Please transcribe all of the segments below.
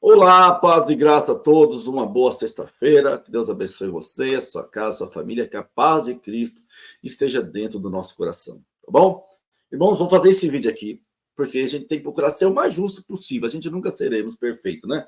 Olá, paz e graça a todos, uma boa sexta-feira, que Deus abençoe você, a sua casa, a sua família, que a paz de Cristo esteja dentro do nosso coração, tá bom? Irmãos, vamos fazer esse vídeo aqui, porque a gente tem que procurar ser o mais justo possível, a gente nunca seremos perfeitos, né?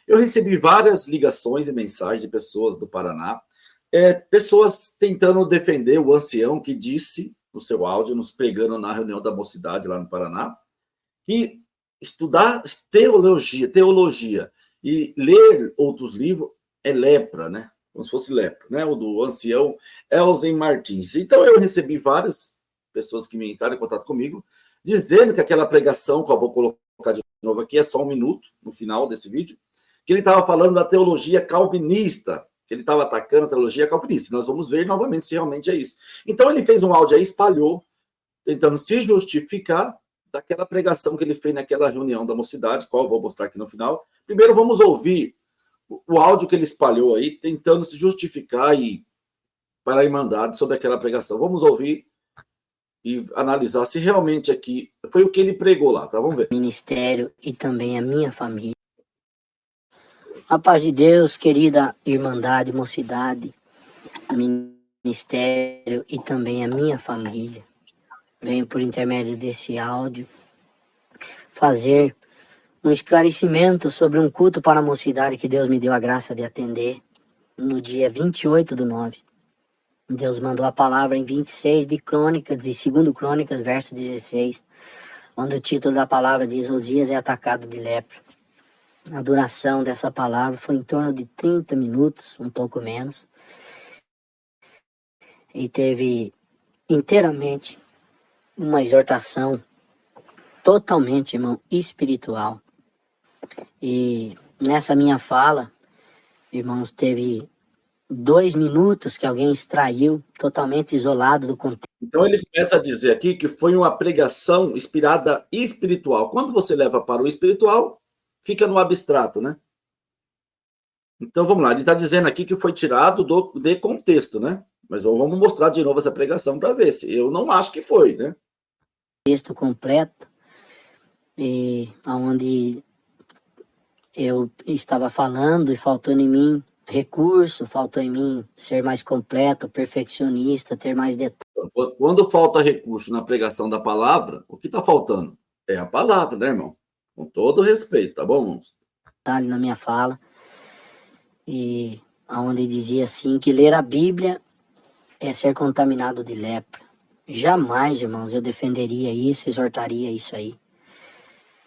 Eu recebi várias ligações e mensagens de pessoas do Paraná, pessoas tentando defender o ancião que disse no seu áudio, nos pregando na reunião da mocidade lá no Paraná, que estudar teologia e ler outros livros é lepra, né? Como se fosse lepra, né? O do ancião Elzen Martins. Então eu recebi várias pessoas que me entraram em contato comigo, dizendo que aquela pregação, que eu vou colocar de novo aqui, é só um minuto no final desse vídeo, que ele estava falando da teologia calvinista, que ele estava atacando a teologia calvinista. Nós vamos ver novamente se realmente é isso. Então ele fez um áudio aí, espalhou, tentando se justificar daquela pregação que ele fez naquela reunião da mocidade, qual eu vou mostrar aqui no final. Primeiro vamos ouvir o áudio que ele espalhou aí, tentando se justificar e para a Irmandade sobre aquela pregação. Vamos ouvir e analisar se realmente aqui foi o que ele pregou lá, tá? Vamos ver. Ministério e também a minha família. A paz de Deus, querida Irmandade, mocidade, ministério e também a minha família. Venho por intermédio desse áudio fazer um esclarecimento sobre um culto para a mocidade que Deus me deu a graça de atender no dia 28/9. Deus mandou a palavra em 26 de Crônicas, de 2 Crônicas, verso 16, onde o título da palavra diz: Osias é atacado de lepra. A duração dessa palavra foi em torno de 30 minutos, um pouco menos, e teve inteiramente uma exortação totalmente, irmão, espiritual. E nessa minha fala, irmãos, teve 2 minutos que alguém extraiu, totalmente isolado do contexto. Então ele começa a dizer aqui que foi uma pregação inspirada espiritual. Quando você leva para o espiritual, fica no abstrato, né? Então vamos lá, ele está dizendo aqui que foi tirado de contexto, né? Mas vamos mostrar de novo essa pregação para ver se eu não acho que foi, né? Texto completo, e onde eu estava falando e faltando em mim recurso, faltou em mim ser mais completo, perfeccionista, ter mais detalhes. Quando falta recurso na pregação da palavra, o que está faltando? É a palavra, né, irmão? Com todo respeito, tá bom, irmãos? Na minha fala, e onde dizia assim que ler a Bíblia é ser contaminado de lepra. Jamais, irmãos, eu defenderia isso, exortaria isso aí.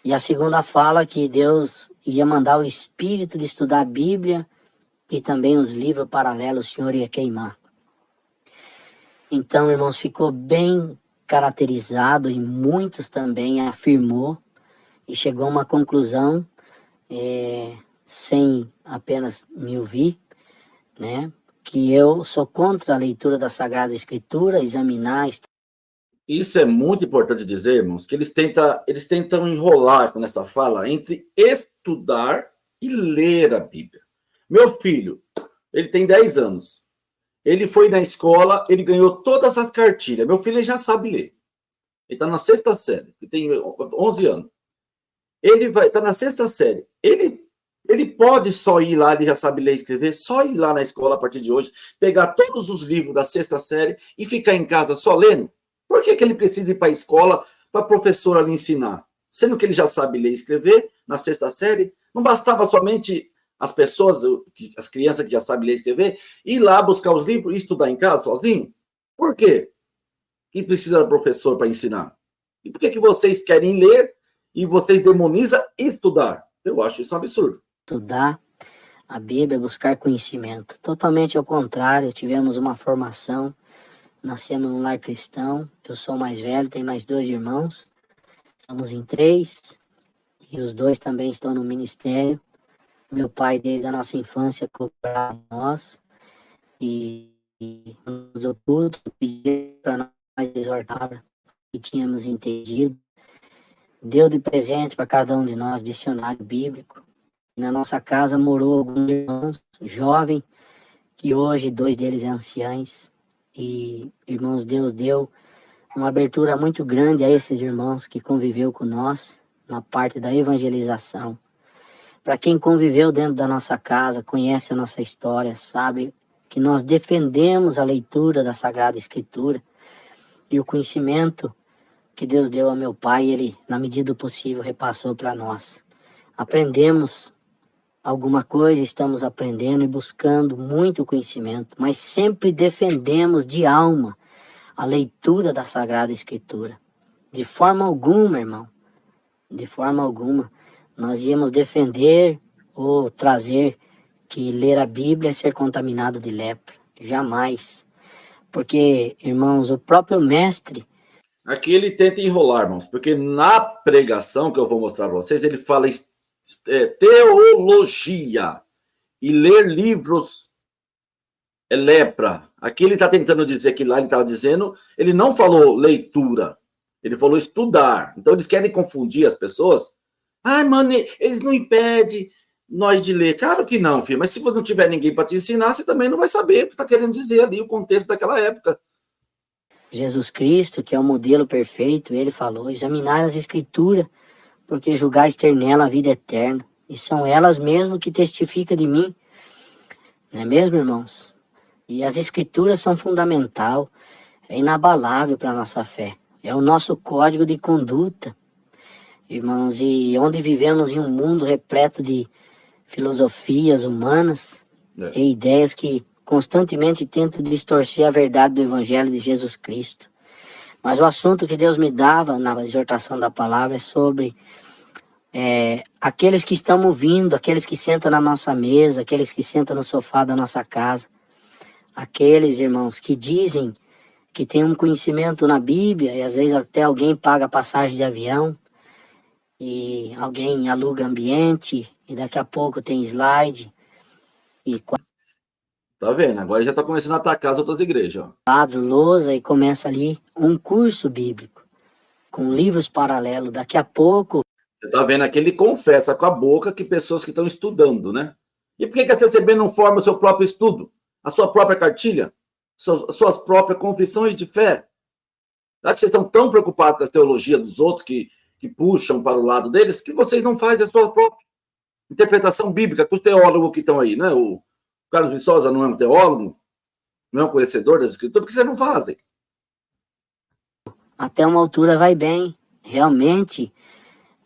E a segunda fala que Deus ia mandar o Espírito de estudar a Bíblia e também os livros paralelos o Senhor ia queimar. Então, irmãos, ficou bem caracterizado e muitos também afirmou e chegou a uma conclusão, sem apenas me ouvir, né? Que eu sou contra a leitura da Sagrada Escritura, examinar. Isso é muito importante dizer, irmãos, que eles tentam enrolar com essa fala entre estudar e ler a Bíblia. Meu filho, ele tem 10 anos. Ele foi na escola, ele ganhou todas as cartilhas. Meu filho ele já sabe ler. Ele está na sexta série, ele tem 11 anos. Ele está na sexta série. Ele pode só ir lá, ele já sabe ler e escrever, só ir lá na escola a partir de hoje, pegar todos os livros da sexta série e ficar em casa só lendo? Por que ele precisa ir para a escola para a professora lhe ensinar? Sendo que ele já sabe ler e escrever na sexta série, não bastava somente as pessoas, as crianças que já sabem ler e escrever, ir lá buscar os livros e estudar em casa sozinho? Por quê? Quem precisa do professor para ensinar? E por que vocês querem ler e vocês demonizam estudar? Eu acho isso um absurdo. Estudar a Bíblia, buscar conhecimento. Totalmente ao contrário, tivemos uma formação, nascemos num lar cristão, eu sou o mais velho, tenho mais 2 irmãos, somos em 3, e os 2 também estão no ministério. Meu pai, desde a nossa infância, cobrava nós, e nos oculto, pedia para nós, exortava, que tínhamos entendido. Deu de presente para cada um de nós dicionário bíblico. Na nossa casa morou alguns irmãos jovens, que hoje 2 deles são anciãos. E, irmãos, Deus deu uma abertura muito grande a esses irmãos que conviveu com nós na parte da evangelização. Para quem conviveu dentro da nossa casa, conhece a nossa história, sabe que nós defendemos a leitura da Sagrada Escritura e o conhecimento que Deus deu a meu pai, ele, na medida do possível, repassou para nós. Aprendemos alguma coisa, estamos aprendendo e buscando muito conhecimento, mas sempre defendemos de alma a leitura da Sagrada Escritura. De forma alguma, irmão, de forma alguma, nós íamos defender ou trazer que ler a Bíblia é ser contaminado de lepra. Jamais. Porque, irmãos, o próprio mestre... Aqui ele tenta enrolar, irmãos, porque na pregação que eu vou mostrar para vocês, ele fala teologia. E ler livros é lepra. Aqui ele está tentando dizer que lá ele estava dizendo, ele não falou leitura, ele falou estudar. Então eles querem confundir as pessoas. Ah, mano, eles não impedem nós de ler. Claro que não, filho, mas se você não tiver ninguém para te ensinar, você também não vai saber o que está querendo dizer ali, o contexto daquela época. Jesus Cristo, que é o modelo perfeito, ele falou, examinar as Escrituras, porque julgais ter nela a vida eterna, e são elas mesmo que testificam de mim. Não é mesmo, irmãos? E as Escrituras são fundamental, é inabalável para a nossa fé. É o nosso código de conduta, irmãos, e onde vivemos em um mundo repleto de filosofias humanas e ideias que constantemente tentam distorcer a verdade do Evangelho de Jesus Cristo. Mas o assunto que Deus me dava na exortação da palavra é sobre aqueles que estão ouvindo, aqueles que sentam na nossa mesa, aqueles que sentam no sofá da nossa casa, aqueles, irmãos, que dizem que tem um conhecimento na Bíblia, e às vezes até alguém paga passagem de avião, e alguém aluga ambiente, e daqui a pouco tem slide, e tá vendo? Agora já está começando a atacar as outras igrejas. quadro, lousa, e começa ali um curso bíblico, com livros paralelos. Daqui a pouco... Você tá vendo aqui, ele confessa com a boca que pessoas que estão estudando, né? E por que a CCB não forma o seu próprio estudo? A sua própria cartilha? Suas próprias confissões de fé? Já que vocês estão tão preocupados com a teologia dos outros que puxam para o lado deles, por que vocês não fazem a sua própria interpretação bíblica com os teólogos que estão aí, né? O Carlos Viçosa não é um teólogo? Não é um conhecedor das escrituras? Por que vocês não fazem? Até uma altura vai bem. Realmente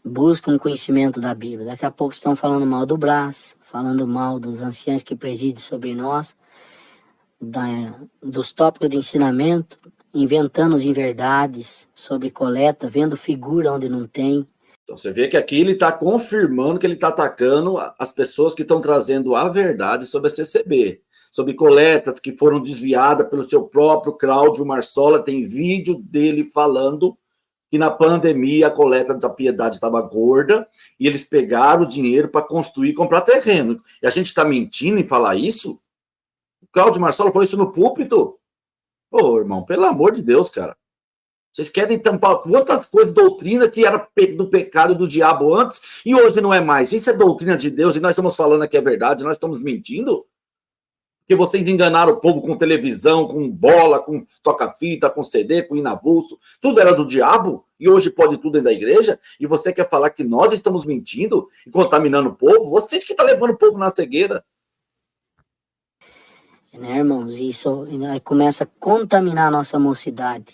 buscam um conhecimento da Bíblia. Daqui a pouco estão falando mal do Brás, falando mal dos anciãos que presidem sobre nós, dos tópicos de ensinamento, inventando inverdades sobre coleta, vendo figura onde não tem. Então você vê que aqui ele está confirmando que ele está atacando as pessoas que estão trazendo a verdade sobre a CCB, sobre coletas que foram desviadas pelo seu próprio Cláudio Marsola. Tem vídeo dele falando que na pandemia a coleta da Piedade estava gorda e eles pegaram o dinheiro para construir e comprar terreno. E a gente está mentindo em falar isso? O Cláudio Marsola falou isso no púlpito? Ô, irmão, pelo amor de Deus, cara. Vocês querem tampar quantas coisas, doutrina que era do pecado do diabo antes e hoje não é mais. Isso é doutrina de Deus e nós estamos falando que é verdade, nós estamos mentindo? Porque vocês enganaram o povo com televisão, com bola, com toca-fita, com CD, com inavulso. Tudo era do diabo e hoje pode tudo dentro da igreja? E você quer falar que nós estamos mentindo e contaminando o povo? Vocês que estão levando o povo na cegueira. Né, irmãos? Isso começa a contaminar a nossa mocidade.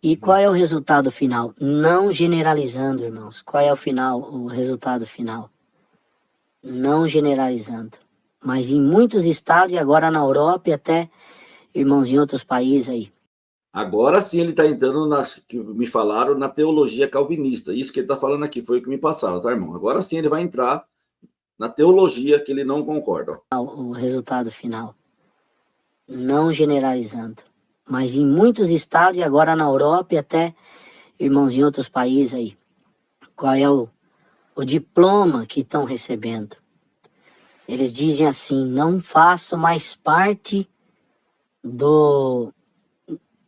E qual é o resultado final? Não generalizando, irmãos. Qual é o resultado final? Não generalizando. Mas em muitos estados, e agora na Europa e até, irmãos, em outros países aí. Agora sim ele está entrando, que me falaram, na teologia calvinista. Isso que ele está falando aqui, foi o que me passaram, tá, irmão? Agora sim ele vai entrar na teologia que ele não concorda. O resultado final. Não generalizando. Mas em muitos estados, e agora na Europa e até, irmãos, em outros países aí. Qual é o diploma que estão recebendo? Eles dizem assim, não faço mais parte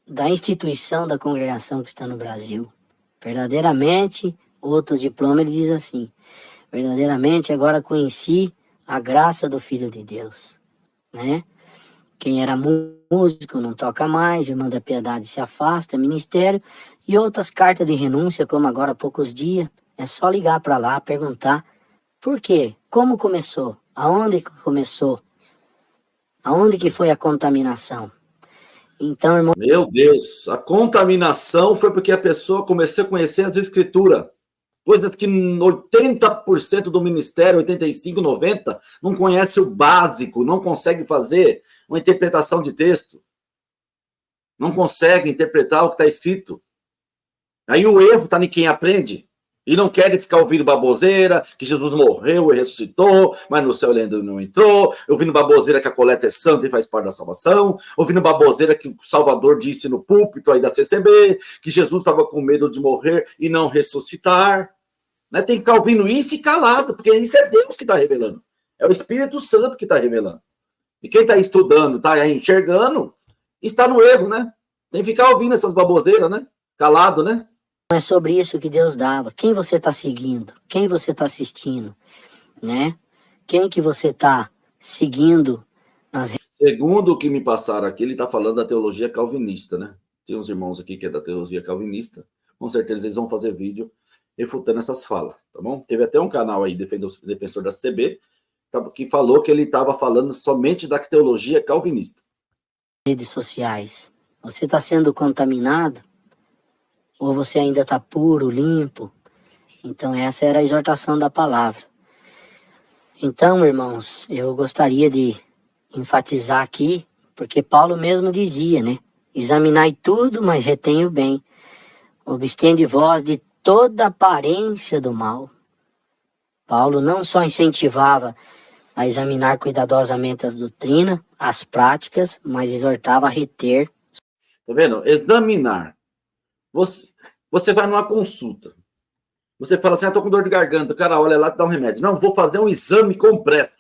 da instituição da congregação que está no Brasil. Verdadeiramente, outros diplomas, ele diz assim, verdadeiramente agora conheci a graça do Filho de Deus, né? Quem era músico não toca mais, Irmã da Piedade se afasta, ministério, e outras cartas de renúncia, como agora há poucos dias, é só ligar para lá, perguntar, por quê? como começou? Aonde que começou? Aonde que foi a contaminação? Então, irmão... Meu Deus, a contaminação foi porque a pessoa começou a conhecer as escrituras. Coisa que 80% do ministério, 85%, 90%, não conhece o básico, não consegue fazer uma interpretação de texto. Não consegue interpretar o que está escrito. Aí o erro está em quem aprende. E não querem ficar ouvindo baboseira, que Jesus morreu e ressuscitou, mas no céu ele ainda não entrou. Ouvindo baboseira que a coleta é santa e faz parte da salvação. Ouvindo baboseira que o Salvador disse no púlpito aí da CCB, que Jesus estava com medo de morrer e não ressuscitar. Né? Tem que ficar ouvindo isso e calado, porque isso é Deus que está revelando. É o Espírito Santo que está revelando. E quem está estudando, está enxergando, está no erro, né? Tem que ficar ouvindo essas baboseiras, né? Calado, né? Não é sobre isso que Deus dava. Quem você está seguindo? Quem você está assistindo? Né? Quem que você está seguindo nas... Segundo o que me passaram aqui, ele está falando da teologia calvinista, né? Tem uns irmãos aqui que é da teologia calvinista. Com certeza eles vão fazer vídeo refutando essas falas, tá bom? Teve até um canal aí, defensor da CB, que falou que ele estava falando somente da teologia calvinista. Redes sociais. Você está sendo contaminado? Ou você ainda está puro, limpo? Então essa era a exortação da palavra. Então, irmãos, eu gostaria de enfatizar aqui, porque Paulo mesmo dizia, né? Examinai tudo, mas retém o bem. Obstende vós de toda aparência do mal. Paulo não só incentivava a examinar cuidadosamente as doutrinas, as práticas, mas exortava a reter. Tá vendo? Examinar. Você vai numa consulta. Você fala assim, tô com dor de garganta. O cara olha lá e dá um remédio. Não, vou fazer um exame completo.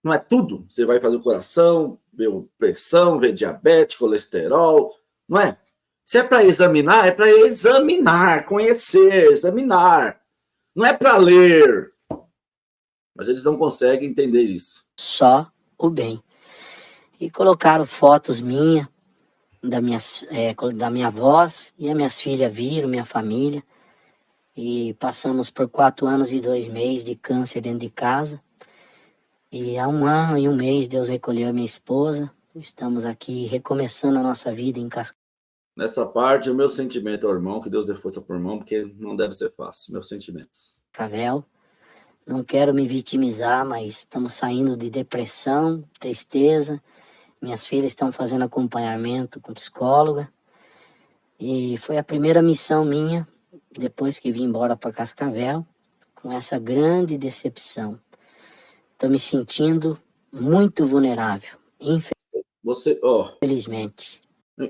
Não é tudo? Você vai fazer o coração, ver pressão, ver diabetes, colesterol. Não é? Se é para examinar, é para examinar, conhecer, examinar. Não é para ler. Mas eles não conseguem entender isso. Só o bem. E colocaram fotos minhas, da minha voz, e as minhas filhas viram, minha família. E passamos por 4 anos e 2 meses de câncer dentro de casa. E há 1 ano e 1 mês Deus recolheu a minha esposa. Estamos aqui recomeçando a nossa vida em Cascavel. Nessa parte, o meu sentimento ao irmão, que Deus dê força para o irmão, porque não deve ser fácil, meus sentimentos. Não quero me vitimizar, mas estamos saindo de depressão, tristeza. Minhas filhas estão fazendo acompanhamento com psicóloga. E foi a primeira missão minha, depois que vim embora para Cascavel, com essa grande decepção. Estou me sentindo muito vulnerável, infelizmente.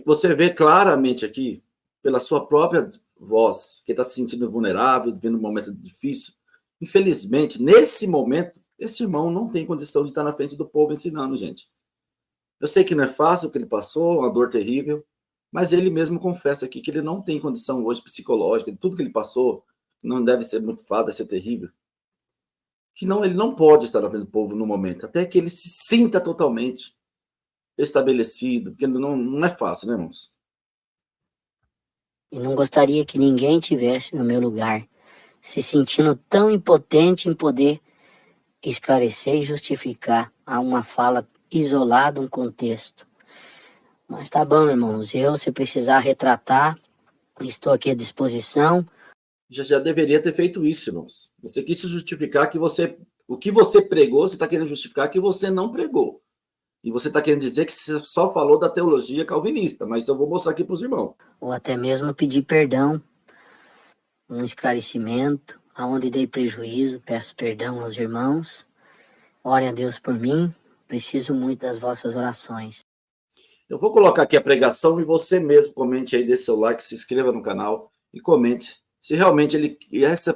Você vê claramente aqui, pela sua própria voz, que está se sentindo vulnerável, vivendo um momento difícil. Infelizmente, nesse momento, esse irmão não tem condição de estar na frente do povo ensinando, gente. Eu sei que não é fácil o que ele passou, uma dor terrível, mas ele mesmo confessa aqui que ele não tem condição hoje psicológica, tudo que ele passou não deve ser muito fácil, deve ser terrível. Que não, ele não pode estar na frente do povo no momento, até que ele se sinta totalmente estabelecido, porque não é fácil, né, irmãos? E não gostaria que ninguém tivesse no meu lugar, se sentindo tão impotente em poder esclarecer e justificar a uma fala isolada, um contexto. Mas tá bom, irmãos, se precisar retratar, estou aqui à disposição. Já deveria ter feito isso, irmãos. Você quis se justificar que o que você pregou, você está querendo justificar que você não pregou. E você está querendo dizer que você só falou da teologia calvinista, mas eu vou mostrar aqui para os irmãos. Ou até mesmo pedir perdão, um esclarecimento, aonde dei prejuízo, peço perdão aos irmãos. Orem a Deus por mim, preciso muito das vossas orações. Eu vou colocar aqui a pregação e você mesmo comente aí, dê seu like, se inscreva no canal e comente se realmente esse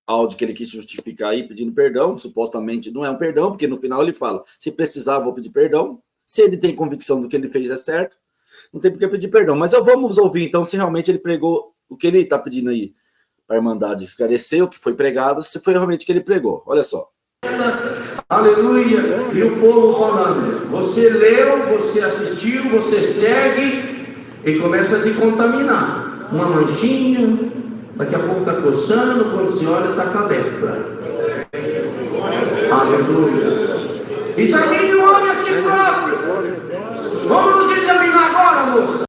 áudio que ele quis justificar aí pedindo perdão, supostamente não é um perdão, porque no final ele fala, se precisar vou pedir perdão, se ele tem convicção do que ele fez é certo, não tem por que pedir perdão, mas vamos ouvir então se realmente ele pregou o que ele está pedindo aí para a Irmandade esclarecer o que foi pregado, se foi realmente o que ele pregou, olha só. Aleluia, e o povo falando, você leu, você assistiu, você segue e começa a te contaminar, uma manchinha, daqui a pouco está coçando, quando se olha está com a lepra. Aleluia. Examine o homem a si próprio. Vamos nos examinar agora, moça.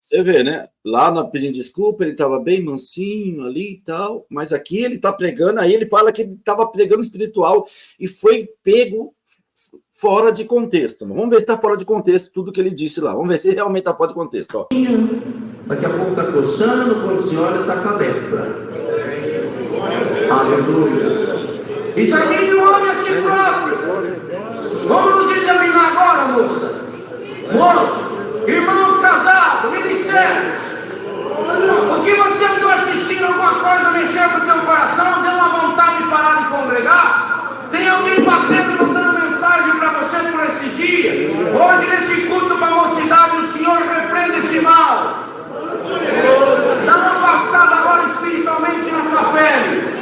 Você vê, né? Lá pedindo desculpa, ele estava bem mansinho ali e tal, mas aqui ele está pregando, aí ele fala que ele estava pregando espiritual e foi pego fora de contexto. Vamos ver se está fora de contexto tudo que ele disse lá. Vamos ver se realmente está fora de contexto. Ó. Daqui a pouco está coçando, quando se olha está com a lepra. Aleluia. Examine o homem a si próprio. Vamos nos examinar agora, moça. Moço, irmãos casados, ministérios. O que você andou assistindo, alguma coisa mexeu com o teu coração, deu uma vontade de parar de congregar? Tem alguém batendo, mandando mensagem para você por esses dias? Hoje, nesse culto para a mocidade, o Senhor repreende esse mal. Dá uma passada agora espiritualmente na tua pele.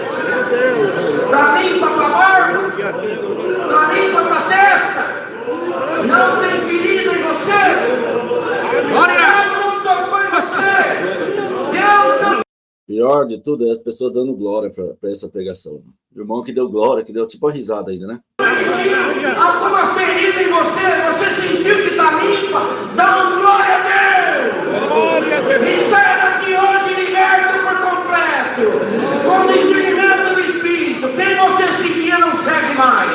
Está limpa para a barba? Está limpa para a testa? Não tem ferida em você? Glória! Não tocou em você? Deus não... Pior de tudo é as pessoas dando glória para essa pregação. O irmão que deu glória, que deu tipo uma risada ainda, né? Alguma ferida em você sentiu que está limpa? Dá um glória a Deus! Glória a Deus! E sai daqui hoje liberto por completo, com o discernimento do Espírito. Quem você seguia não segue mais.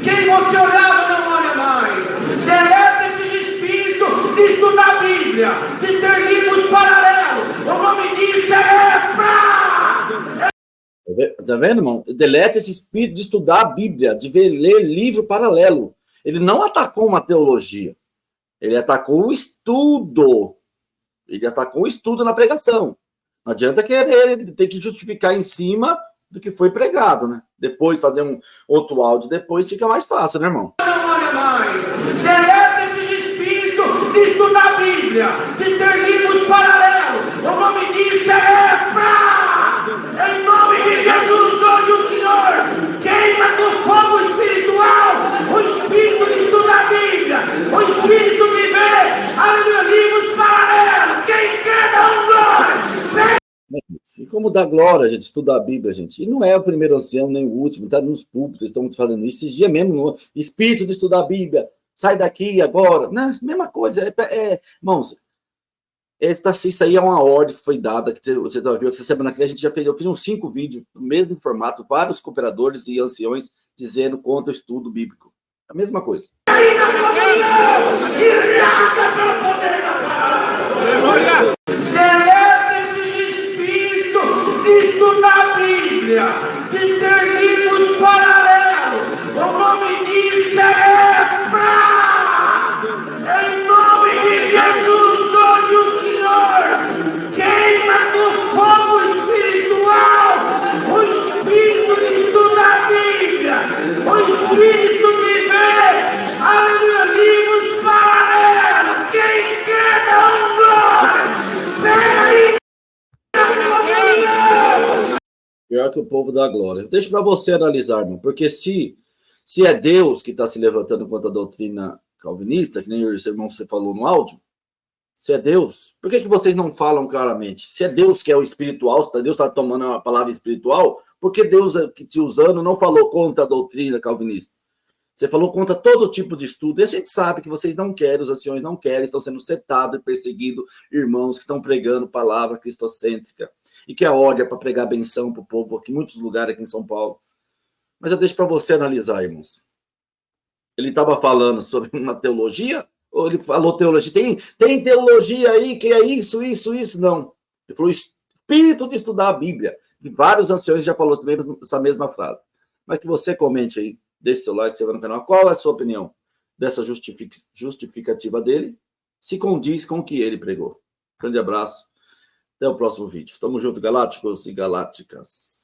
Quem você olhava não olha mais. Deleta esse espírito de estudar a Bíblia, de ter livros paralelos. O nome disso é lepra! Tá vendo, irmão? Deleta esse espírito de estudar a Bíblia, de ler livro paralelo. Ele não atacou uma teologia. Ele atacou o estudo. Ele atacou o estudo na pregação. Não adianta querer, ele tem que justificar em cima do que foi pregado, né? Depois fazer um outro áudio, depois fica mais fácil, né, irmão? Não olha mais. Deleta esse espírito de estudar a Bíblia, de ter livros paralelos. O nome disso é lepra! Em nome de Jesus, hoje o Senhor queima com fogo espiritual o espírito de estudar a Bíblia, o espírito de ver, aleluia, livros paralelos. Quem quer dar glória? E como dar glória, gente, estudar a Bíblia, gente. E não é o primeiro ancião, nem o último, tá nos púlpitos, estão fazendo isso. Esses dias mesmo, no espírito de estudar a Bíblia, sai daqui agora. Não, mesma coisa, irmãos, isso aí é uma ordem que foi dada, que você já viu, que essa semana aqui a gente já fez, eu fiz uns 5 vídeos, no mesmo formato, vários cooperadores e anciões dizendo contra o estudo bíblico. A mesma coisa. De estudar a Bíblia, de ter livros paralelos. O nome disso é lepra! Em nome de Jesus, hoje o Senhor queima com fogo espiritual o espírito de estudar a Bíblia, o espírito de ver, aleluia, livros paralelos. Quem quer dar glória? Pega aí! Pior que o povo da glória. Deixa para você analisar, irmão, porque se é Deus que está se levantando contra a doutrina calvinista, que nem o irmão você falou no áudio, se é Deus, por que vocês não falam claramente? Se é Deus que é o espiritual, se Deus está tomando a palavra espiritual, por que Deus que te usando não falou contra a doutrina calvinista? Você falou contra todo tipo de estudo, e a gente sabe que vocês não querem, os anciões não querem, estão sendo setados e perseguidos irmãos que estão pregando palavra cristocêntrica, e que a ordem é para pregar benção para o povo aqui, em muitos lugares aqui em São Paulo. Mas eu deixo para você analisar, irmãos. Ele estava falando sobre uma teologia, ou ele falou teologia? Tem teologia aí que é isso, não. Ele falou espírito de estudar a Bíblia, e vários anciões já falaram essa mesma frase. Mas que você comente aí, deixe seu like, se inscreva no canal. Qual é a sua opinião dessa justificativa dele? Se condiz com o que ele pregou. Grande abraço. Até o próximo vídeo. Tamo junto, galácticos e galácticas.